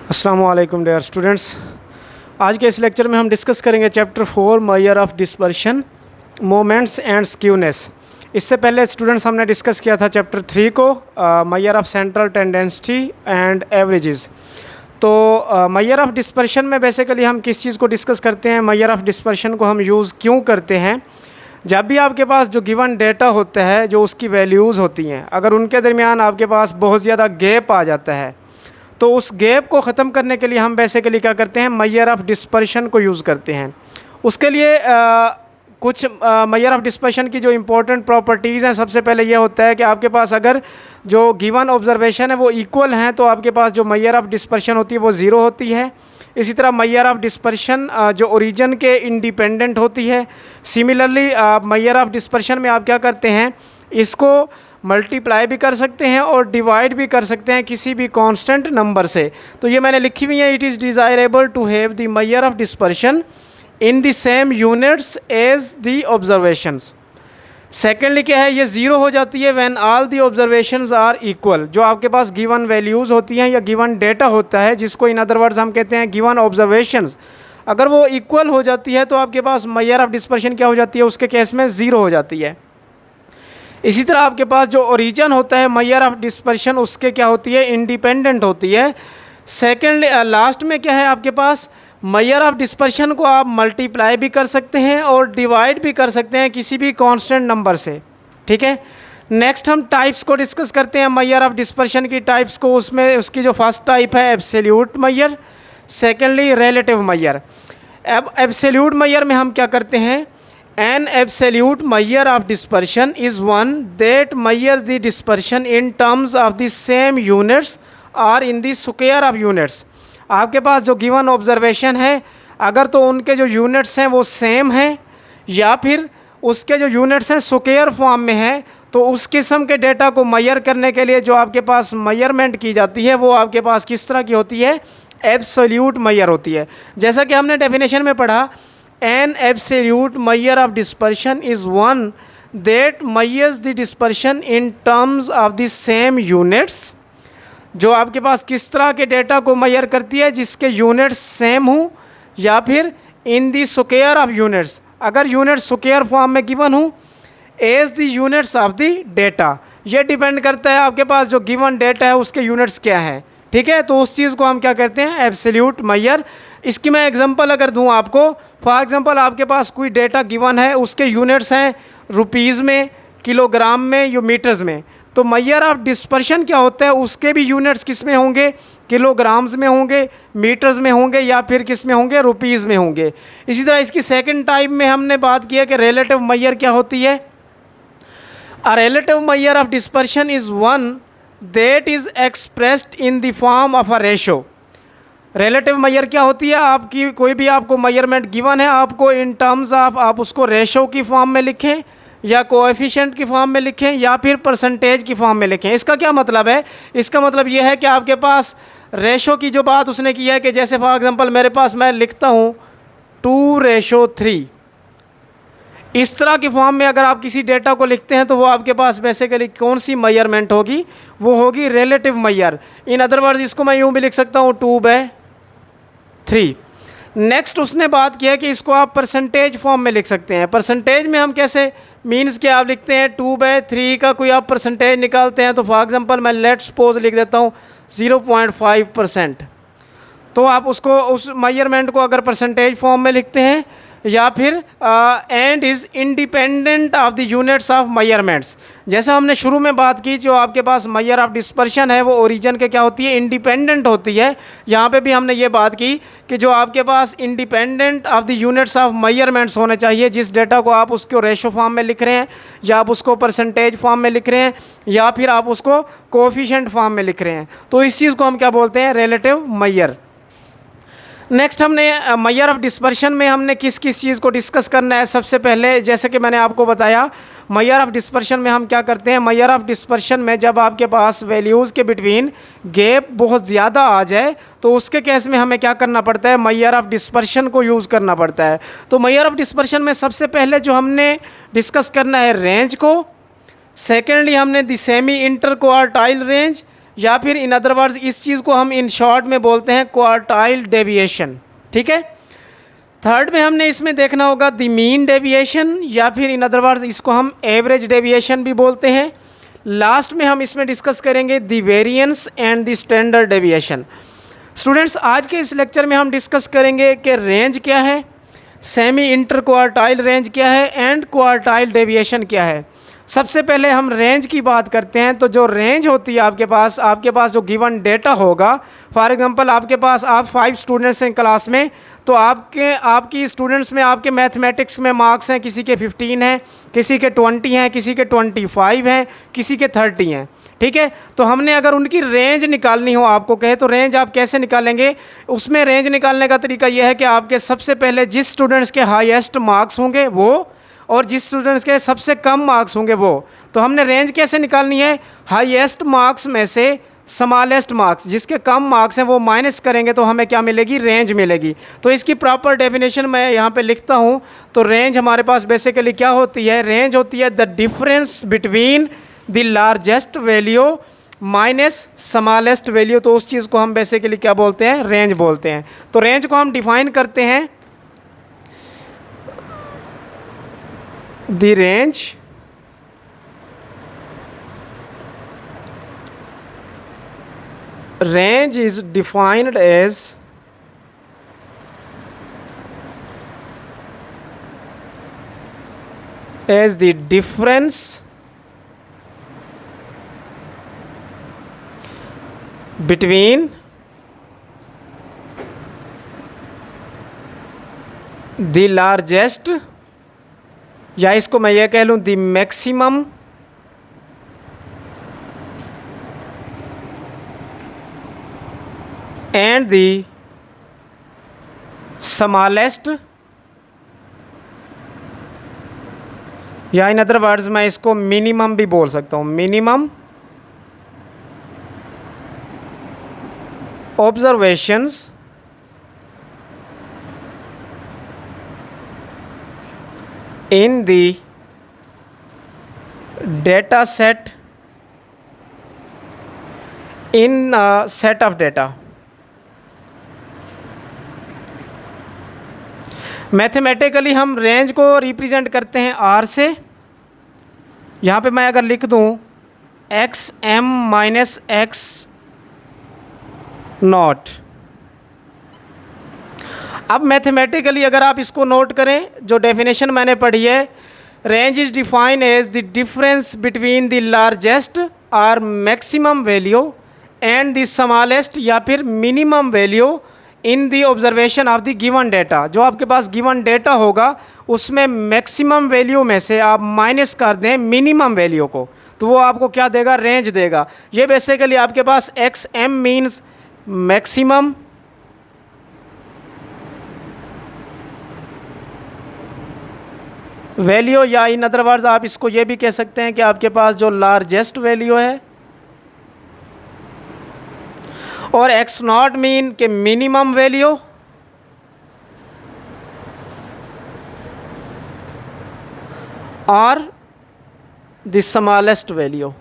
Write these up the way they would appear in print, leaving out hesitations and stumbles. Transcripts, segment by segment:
अस्सलामुअलैकुम dear students. आज के इस लेक्चर में हम डिस्कस करेंगे chapter 4 major of dispersion, moments and skewness. इससे पहले स्टूडेंट्स हमने डिस्कस किया था चैप्टर 3 को, measure of central tendency and averages. तो मेजर ऑफ डिस्पर्शन में बेसिकली हम किस चीज़ को डिस्कस करते हैं, मेजर ऑफ डिस्पर्शन को हम यूज़ क्यों करते हैं। जब भी आपके पास जो गिवन डेटा होता है, जो उसकी वैल्यूज़ होती हैं, अगर उनके दरमियान आपके पास बहुत ज़्यादा गैप आ जाता है तो उस गैप को ख़त्म करने के लिए हम बेसिकली क्या करते हैं, मेजर ऑफ डिस्पर्शन को यूज़ करते हैं। उसके लिए कुछ मेजर ऑफ डिस्पर्शन की जो इम्पोर्टेंट प्रॉपर्टीज़ हैं, सबसे पहले ये होता है कि आपके पास अगर जो गिवन ऑब्जर्वेशन है वो इक्वल हैं तो आपके पास जो मेजर ऑफ डिस्पर्शन होती है वो ज़ीरो होती है। इसी तरह मेजर ऑफ डिस्पर्शन जो ओरिजिन के इंडिपेंडेंट होती है। सिमिलरली मेजर ऑफ डिस्पर्शन में आप क्या करते हैं, इसको मल्टीप्लाई भी कर सकते हैं और डिवाइड भी कर सकते हैं किसी भी कांस्टेंट नंबर से। तो ये मैंने लिखी हुई है, it is desirable to have the measure of dispersion in the same units as the observations. Secondly क्या है, ये ज़ीरो हो जाती है when all the observations are equal. जो आपके पास गिवन वैल्यूज़ होती हैं या गिवन डेटा होता है, जिसको इन अदर वर्ड्स हम कहते हैं गिवन ऑब्जर्वेशंस, अगर वो इक्वल हो जाती है तो आपके पास मेजर ऑफ डिस्पर्शन क्या हो जाती है, उसके केस में ज़ीरो हो जाती है। इसी तरह आपके पास जो ओरिजिन होता है मेजर ऑफ डिस्पर्शन, उसके क्या होती है, इंडिपेंडेंट होती है। सेकेंड लास्ट में क्या है, आपके पास मेजर ऑफ डिस्पर्शन को आप मल्टीप्लाई भी कर सकते हैं और डिवाइड भी कर सकते हैं किसी भी कांस्टेंट नंबर से। ठीक है, नेक्स्ट हम टाइप्स को डिस्कस करते हैं मेजर ऑफ डिस्पर्शन की टाइप्स को। उसमें उसकी जो फर्स्ट टाइप है absolute major, secondly relative major. अब एब्सोल्यूट मेजर में हम क्या करते हैं, an absolute measure of dispersion is one that measures the dispersion in terms of the same units or in the square of units। आपके पास जो given observation है, अगर तो उनके जो यूनिट्स हैं वो सेम हैं या फिर उसके जो यूनिट्स हैं स्क्वायर फॉर्म में हैं, तो उस किस्म के डेटा को मेजर करने के लिए जो आपके पास मेजरमेंट की जाती है वो आपके पास किस तरह की होती है, एब्सोल्यूट मेजर होती है। जैसा कि हमने डेफिनेशन में पढ़ा, an absolute measure of dispersion is one that measures the dispersion in terms of the same units। जो आपके पास किस तरह के डेटा को मेजर करती है, जिसके यूनिट्स सेम हों या फिर in the square of units. अगर यूनिट स्क्वायर फॉर्म में गिवन हो as the units of the data, ये डिपेंड करता है आपके पास जो गिवन डेटा है उसके यूनिट्स क्या हैं। ठीक है, तो उस चीज़ को हम क्या कहते हैं, एब्सोल्यूट मेजर। इसकी मैं एग्जांपल अगर दूं आपको, फॉर एग्जांपल आपके पास कोई डेटा गिवन है, उसके यूनिट्स हैं रुपीज़ में, किलोग्राम में या मीटर्स में, तो मेजर ऑफ डिस्पर्शन क्या होता है, उसके भी यूनिट्स किस में होंगे, किलोग्राम्स में होंगे, मीटर्स में होंगे या फिर किस में होंगे, रुपीज़ में होंगे। इसी तरह इसकी सेकेंड टाइप में हमने बात किया कि रिलेटिव मेजर क्या होती है। अ relative major of dispersion is one that is expressed in the form of a ratio। Relative major क्या होती है, आपकी कोई भी आपको मेजरमेंट गिवन है, आपको इन टर्म्स ऑफ आप उसको रेशो की फॉर्म में लिखें या कोएफिशिएंट की फॉर्म में लिखें या फिर परसेंटेज की फॉर्म में लिखें। इसका क्या मतलब है, इसका मतलब ये है कि आपके पास रेशो की जो बात उसने की है कि जैसे फॉर एग्जांपल मेरे पास मैं लिखता हूँ 2:3, इस तरह की फॉर्म में अगर आप किसी डेटा को लिखते हैं तो वो आपके पास बेसिकली कौन सी मेजरमेंट होगी, वो होगी relative major. In other words इसको मैं यूँ भी लिख सकता हूँ 2/3। नेक्स्ट उसने बात किया कि इसको आप परसेंटेज फॉर्म में लिख सकते हैं। परसेंटेज में हम कैसे, मीन्स कि आप लिखते हैं 2/3 का कोई आप परसेंटेज निकालते हैं, तो फॉर एग्जांपल मैं लेट सपोज लिख देता हूँ 0.5%। तो आप उसको उस मेजरमेंट को अगर परसेंटेज फॉर्म में लिखते हैं या फिर and is independent of the units of measurements. जैसा हमने शुरू में बात की, जो आपके पास मेजर ऑफ डिस्पर्शन है वो ओरिजिन के क्या होती है, इंडिपेंडेंट होती है। यहाँ पे भी हमने ये बात की कि जो आपके पास independent of the units of measurements होने चाहिए, जिस डेटा को आप उसको रेशो फॉर्म में लिख रहे हैं या आप उसको परसेंटेज फॉर्म में लिख रहे हैं या फिर आप उसको कोएफिशिएंट फॉर्म में लिख रहे हैं, तो इस चीज़ को हम क्या बोलते हैं, रिलेटिव मेजर। नेक्स्ट हमने मेजर ऑफ डिस्पर्शन में हमने किस किस चीज़ को डिस्कस करना है। सबसे पहले जैसे कि मैंने आपको बताया, मेजर ऑफ डिस्पर्शन में हम क्या करते हैं, मेजर ऑफ डिस्पर्शन में जब आपके पास वैल्यूज़ के बिटवीन गैप बहुत ज़्यादा आ जाए तो उसके केस में हमें क्या करना पड़ता है, मेजर ऑफ डिस्पर्शन को यूज़ करना पड़ता है। तो मेजर ऑफ डिस्पर्शन में सबसे पहले जो हमने डिस्कस करना है रेंज को, सेकेंडली हमने the semi inter quartile range, या फिर इन अदर वर्ड्स इस चीज़ को हम इन शॉर्ट में बोलते हैं क्वार्टाइल डेविएशन, ठीक है। थर्ड में हमने इसमें देखना होगा द मीन डेविएशन, या फिर इन अदर वर्ड्स इसको हम एवरेज डेविएशन भी बोलते हैं। लास्ट में हम इसमें डिस्कस करेंगे the variance and the standard deviation. Students, आज के इस लेक्चर में हम डिस्कस करेंगे कि रेंज क्या है, सेमी इंटर क्वार्टाइल रेंज क्या है, एंड क्वार्टाइल डेविएशन क्या है। सबसे पहले हम रेंज की बात करते हैं। तो जो रेंज होती है आपके पास जो गिवन डेटा होगा, फॉर एग्जांपल आपके पास आप 5 स्टूडेंट्स हैं क्लास में, तो आपकी स्टूडेंट्स में आपके मैथमेटिक्स में मार्क्स हैं, किसी के 15 हैं, किसी के 20 हैं, किसी के 25 हैं, किसी के 30 हैं, ठीक है। तो हमने अगर उनकी रेंज निकालनी हो, आपको कहे तो रेंज आप कैसे निकालेंगे? उसमें रेंज निकालने का तरीका यह है कि आपके सबसे पहले जिस स्टूडेंट्स के हाईएस्ट मार्क्स होंगे वो, और जिस स्टूडेंट्स के सबसे कम मार्क्स होंगे वो। तो हमने रेंज कैसे निकालनी है? हाईएस्ट मार्क्स में से स्मॉलेस्ट मार्क्स, जिसके कम मार्क्स हैं वो माइनस करेंगे तो हमें क्या मिलेगी? रेंज मिलेगी। तो इसकी प्रॉपर डेफिनेशन मैं यहाँ पे लिखता हूँ। तो रेंज हमारे पास बेसिकली क्या होती है? रेंज होती है the difference between the largest value minus smallest value. तो उस चीज़ को हम बेसिकली क्या बोलते हैं? रेंज बोलते हैं। तो रेंज को हम डिफाइन करते हैं, the range is defined as the difference between the largest, या इसको मैं ये कह लूँ the maximum and the smallest, या इन अदर वर्ड्स मैं इसको मिनिमम भी बोल सकता हूँ, minimum observations in the data set in a set of data। Mathematically हम रेंज को रिप्रेजेंट करते हैं R से। यहाँ पे मैं अगर लिख दूँ x m minus x nought. अब मैथमेटिकली अगर आप इसको नोट करें, जो डेफिनेशन मैंने पढ़ी है, range is define as the difference between the largest और maximum value and the smallest या फिर minimum value in the observation of the given data. जो आपके पास गिवन डेटा होगा उसमें मैक्सिमम वैल्यू में से आप माइनस कर दें मिनिमम वैल्यू को, तो वो आपको क्या देगा? रेंज देगा। ये बेसिकली आपके पास X M means maximum value, या इन अदर वर्ड्स आप इसको ये भी कह सकते हैं कि आपके पास जो लार्जेस्ट वैल्यू है, और एक्स नॉट मीन के मिनिमम वैल्यू, और द स्मॉलेस्ट वैल्यू।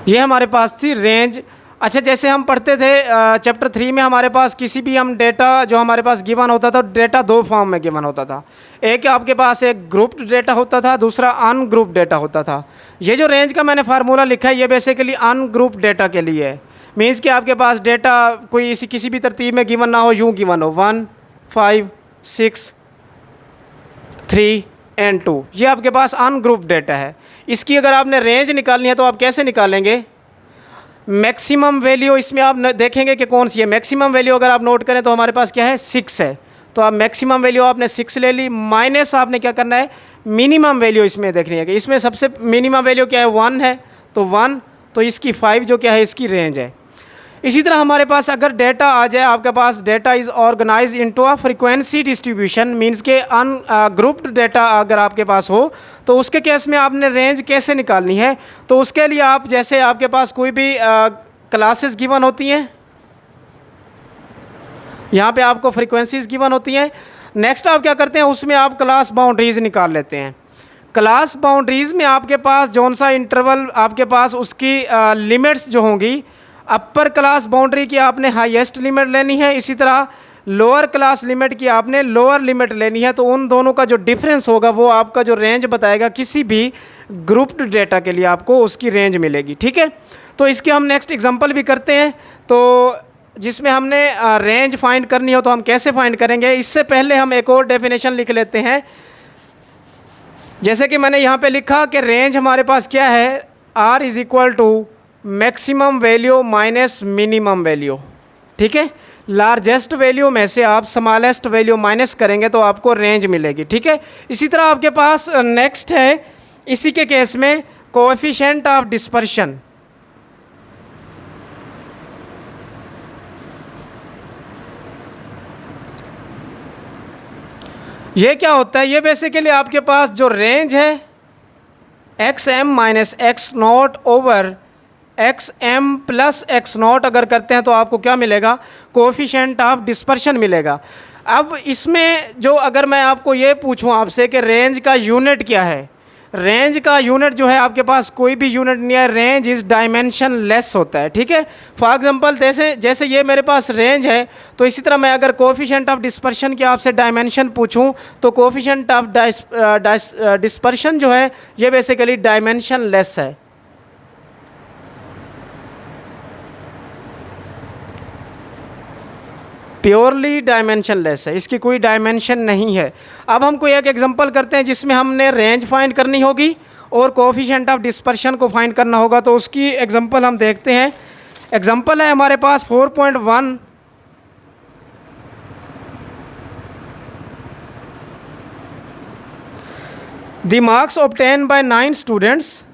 ये हमारे पास थी रेंज। अच्छा, जैसे हम पढ़ते थे चैप्टर 3 में, हमारे पास किसी भी हम डेटा जो हमारे पास गिवन होता था, डेटा 2 फॉर्म में गिवन होता था। एक आपके पास एक ग्रुप्ड डेटा होता था, दूसरा अनग्रुप्ड डेटा होता था। ये जो रेंज का मैंने फार्मूला लिखा है, ये बेसिकली अनग्रुप्ड डेटा के लिए है। मीन्स कि आपके पास डेटा कोई किसी भी तरतीब में गिवन ना हो, यूँ गिवन हो 1, 5, 6, 3 एंड 2। ये आपके पास अनग्रुप्ड डेटा है। इसकी अगर आपने रेंज निकालनी है तो आप कैसे निकालेंगे? मैक्सिमम वैल्यू इसमें आप देखेंगे कि कौन सी है। मैक्सिमम वैल्यू अगर आप नोट करें तो हमारे पास क्या है? 6 है। तो आप मैक्सिमम वैल्यू आपने 6 ले ली, माइनस आपने क्या करना है? मिनिमम वैल्यू इसमें देखनी है कि इसमें सबसे मिनिमम वैल्यू क्या है? 1 है, तो 1, तो इसकी 5 जो क्या है? इसकी रेंज है। इसी तरह हमारे पास अगर डेटा आ जाए, आपके पास data is organise into a frequency distribution, means के ग्रुप्ड डेटा अगर आपके पास हो तो उसके केस में आपने रेंज कैसे निकालनी है? तो उसके लिए आप, जैसे आपके पास कोई भी क्लासेस गिवन होती हैं, यहाँ पे आपको फ्रीक्वेंसीज गिवन होती हैं। नेक्स्ट आप क्या करते हैं? उसमें आप क्लास बाउंड्रीज निकाल लेते हैं। क्लास बाउंड्रीज़ में आपके पास जौन सा इंटरवल आपके पास उसकी लिमिट्स जो होंगी, अपर क्लास बाउंड्री की आपने हाईएस्ट लिमिट लेनी है, इसी तरह लोअर क्लास लिमिट की आपने लोअर लिमिट लेनी है। तो उन दोनों का जो डिफरेंस होगा वो आपका जो रेंज बताएगा, किसी भी ग्रुप्ड डेटा के लिए आपको उसकी रेंज मिलेगी। ठीक है, तो इसके हम नेक्स्ट एग्जांपल भी करते हैं। तो जिसमें हमने रेंज फाइंड करनी हो तो हम कैसे फाइंड करेंगे, इससे पहले हम एक और डेफिनेशन लिख लेते हैं। जैसे कि मैंने यहाँ पे लिखा कि रेंज हमारे पास क्या है, R is equal to maximum value minus minimum value. ठीक है, लार्जेस्ट वैल्यू में से आप स्मॉलेस्ट वैल्यू माइनस करेंगे तो आपको रेंज मिलेगी। ठीक है, इसी तरह आपके पास नेक्स्ट है, इसी के केस में कोएफिशिएंट ऑफ डिस्पर्शन। ये क्या होता है, ये बेसिकली आपके पास जो रेंज है x m minus x nought over x m plus x nought अगर करते हैं तो आपको क्या मिलेगा, कोएफिशिएंट ऑफ डिस्पर्शन मिलेगा। अब इसमें जो अगर मैं आपको ये पूछूं आपसे कि रेंज का यूनिट क्या है, रेंज का यूनिट जो है आपके पास कोई भी यूनिट नहीं है, रेंज इज़ डायमेंशन लेस होता है। ठीक है, फॉर एग्जांपल जैसे ये मेरे पास रेंज है, तो इसी तरह मैं अगर कोएफिशिएंट ऑफ डिस्पर्शन की आपसे डायमेंशन पूछूं तो कोएफिशिएंट ऑफ डिस्पर्शन जो है ये बेसिकली डायमेंशन लेस है। प्योरली डायमेंशन लेस है, इसकी कोई डायमेंशन नहीं है। अब हम कोई एक एग्जांपल करते हैं जिसमें हमने रेंज फाइंड करनी होगी और कोएफिशिएंट ऑफ डिस्पर्शन को फाइंड करना होगा। तो उसकी एग्जांपल हम देखते हैं। एग्जांपल है हमारे पास 4.1 the marks obtain bye 9 students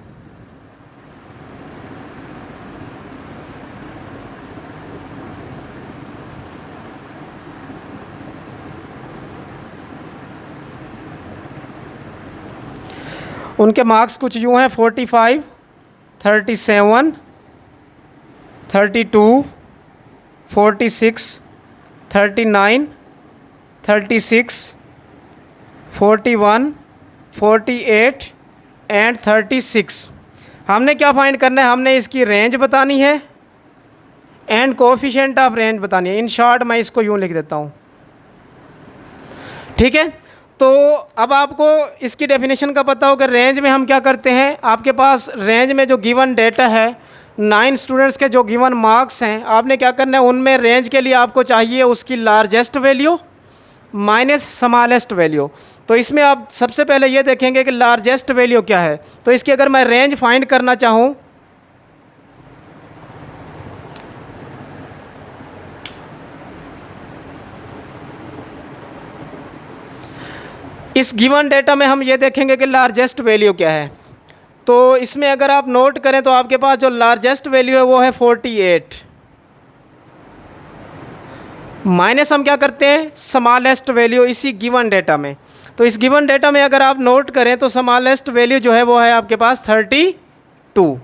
उनके मार्क्स कुछ यूँ हैं 45, 37, 32, 46, 39, 36, 41, 48 एंड 36। हमने क्या फाइंड करना है, हमने इसकी रेंज बतानी है एंड कोएफिशिएंट ऑफ रेंज बतानी है। इन शॉर्ट मैं इसको यूँ लिख देता हूँ। ठीक है, तो अब आपको इसकी डेफिनेशन का पता हो कि रेंज में हम क्या करते हैं, आपके पास रेंज में जो गिवन डेटा है 9 स्टूडेंट्स के जो गिवन मार्क्स हैं, आपने क्या करना है, उनमें रेंज के लिए आपको चाहिए उसकी largest value minus smallest value. तो इसमें आप सबसे पहले ये देखेंगे कि लार्जेस्ट वैल्यू क्या है। तो इसकी अगर मैं रेंज फाइंड करना चाहूँ, इस गिवन डेटा में हम ये देखेंगे कि लार्जेस्ट वैल्यू क्या है। तो इसमें अगर आप नोट करें तो आपके पास जो लार्जेस्ट वैल्यू है वो है 48, माइनस हम क्या करते हैं, स्मॉलेस्ट वैल्यू इसी गिवन डेटा में। तो इस गिवन डेटा में अगर आप नोट करें तो स्मॉलेस्ट वैल्यू जो है वो है आपके पास 32।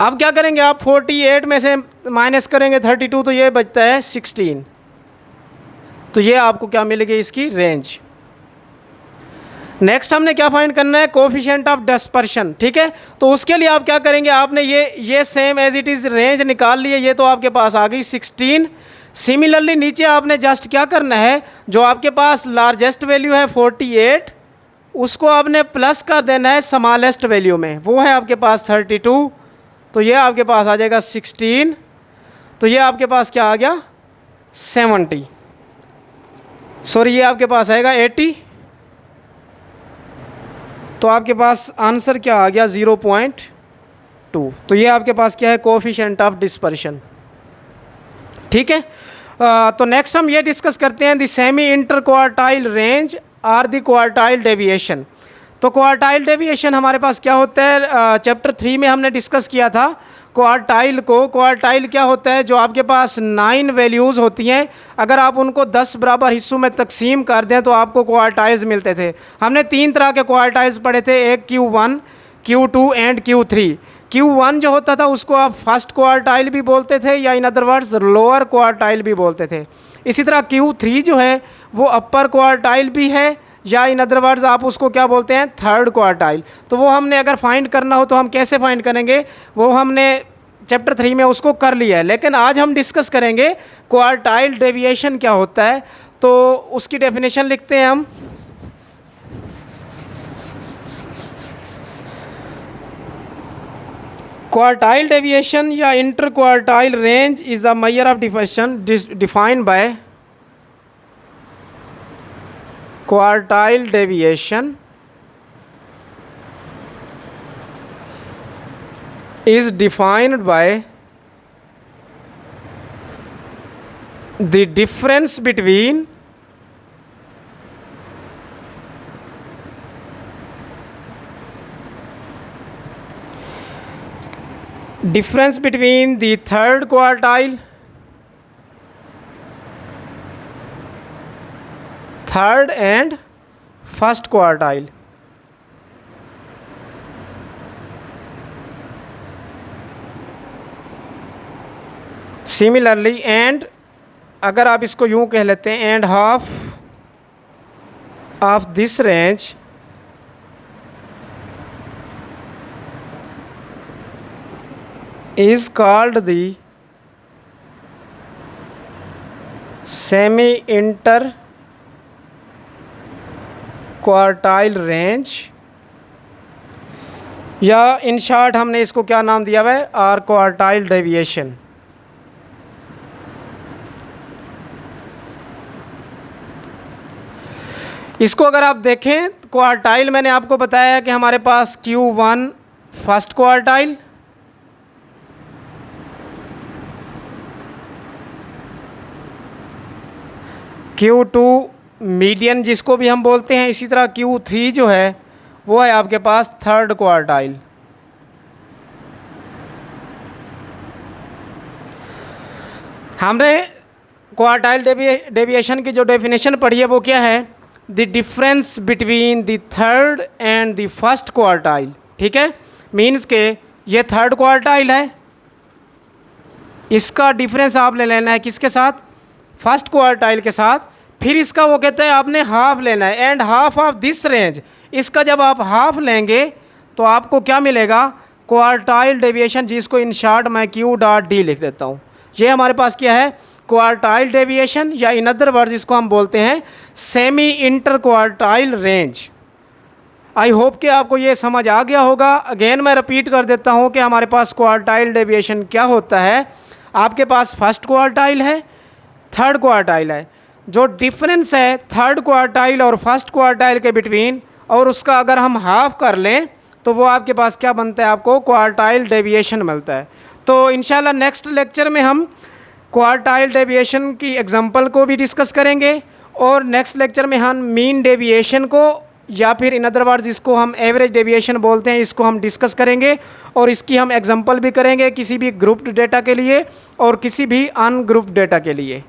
अब क्या करेंगे आप, 48 में से माइनस करेंगे 32 तो ये बचता है 16। तो ये आपको क्या मिलेगी, इसकी रेंज। नेक्स्ट हमने क्या फाइंड करना है, कोएफिशिएंट ऑफ डिस्पर्शन। ठीक है, तो उसके लिए आप क्या करेंगे, आपने ये same as it is range निकाल लिए, ये तो आपके पास आ गई 16। सिमिलरली नीचे आपने जस्ट क्या करना है, जो आपके पास लार्जेस्ट वैल्यू है 48 उसको आपने प्लस कर देना है स्मॉलेस्ट वैल्यू में, वो है आपके पास 32। तो ये आपके पास आ जाएगा 16। तो ये आपके पास क्या आ गया 70, सॉरी ये आपके पास आएगा 80। तो आपके पास आंसर क्या आ गया 0.2। तो ये आपके पास क्या है, कोएफिशिएंट ऑफ डिस्पर्शन। ठीक है, तो नेक्स्ट हम ये डिस्कस करते हैं the semi inter quartile range और द क्वार्टाइल डेविएशन। तो क्वार्टाइल डेविएशन हमारे पास क्या होता है, चैप्टर 3 में हमने डिस्कस किया था क्वार्टाइल को। क्वार्टाइल क्या होता है, जो आपके पास 9 वैल्यूज़ होती हैं, अगर आप उनको 10 बराबर हिस्सों में तकसीम कर दें तो आपको क्वार्टाइल्स मिलते थे। हमने 3 तरह के क्वार्टाइल्स पढ़े थे, एक Q1, Q2 and Q3। Q1 जो होता था उसको आप फर्स्ट क्वार्टाइल भी बोलते थे या in other words lower quartile भी बोलते थे। इसी तरह Q3 जो है वो अपर क्वार्टाइल भी है या इन अदर वर्ड्स आप उसको क्या बोलते हैं, थर्ड क्वार्टाइल। तो वो हमने अगर फाइंड करना हो तो हम कैसे फाइंड करेंगे, वो हमने चैप्टर 3 में उसको कर लिया है। लेकिन आज हम डिस्कस करेंगे क्वार्टाइल डेविएशन क्या होता है। तो उसकी डेफिनेशन लिखते हैं हम। क्वार्टाइल डेविएशन या inter quartile range is a measure of डिफरेंशन defined by quartile deviation is defined by the difference between the third quartile, third and first quartile। Similarly and, अगर आप इसको यूं कह लेते हैं, and half of this range is called the semi inter quartile range, या in short हमने इसको क्या नाम दिया हुआ है, आर क्वार्टाइल डेविएशन। इसको अगर आप देखें, क्वार्टाइल मैंने आपको बताया है कि हमारे पास Q1 first quartile, Q2 median जिसको भी हम बोलते हैं, इसी तरह Q3 जो है वो है आपके पास थर्ड क्वार्टाइल। हमने क्वार्टाइल डेविएशन की जो डेफिनेशन पढ़ी है वो क्या है, the difference between the third and the first quartile. ठीक है, मीन्स के ये थर्ड क्वार्टाइल है, इसका डिफरेंस आपने लेना है किसके साथ, फर्स्ट क्वार्टाइल के साथ। फिर इसका वो कहते हैं आपने हाफ लेना है, and half of this range. इसका जब आप हाफ लेंगे तो आपको क्या मिलेगा, क्वार्टाइल डेविएशन, जिसको इन शॉर्ट मैं Q.D लिख देता हूँ। ये हमारे पास क्या है, क्वार्टाइल डेविएशन, या इन अदर वर्ड्स इसको हम बोलते हैं semi inter quartile range. I hope कि आपको ये समझ आ गया होगा। अगेन मैं रिपीट कर देता हूँ कि हमारे पास क्वार्टाइल डेविएशन क्या होता है। आपके पास फर्स्ट क्वार्टाइल है, थर्ड क्वार्टाइल है, जो डिफरेंस है थर्ड क्वार्टाइल और फर्स्ट क्वार्टाइल के बिटवीन, और उसका अगर हम हाफ कर लें तो वो आपके पास क्या बनता है, आपको क्वार्टाइल डेविएशन मिलता है। तो इंशाल्लाह नेक्स्ट लेक्चर में हम क्वार्टाइल डेविएशन की एग्जांपल को भी डिस्कस करेंगे, और नेक्स्ट लेक्चर में हम मीन डेविएशन को, या फिर इन अदर वर्ड्स इसको हम एवरेज डेविएशन बोलते हैं, इसको हम डिस्कस करेंगे, और इसकी हम एग्जांपल भी करेंगे किसी भी ग्रुप्ड डेटा के लिए और किसी भी अनग्रुप्ड डेटा के लिए।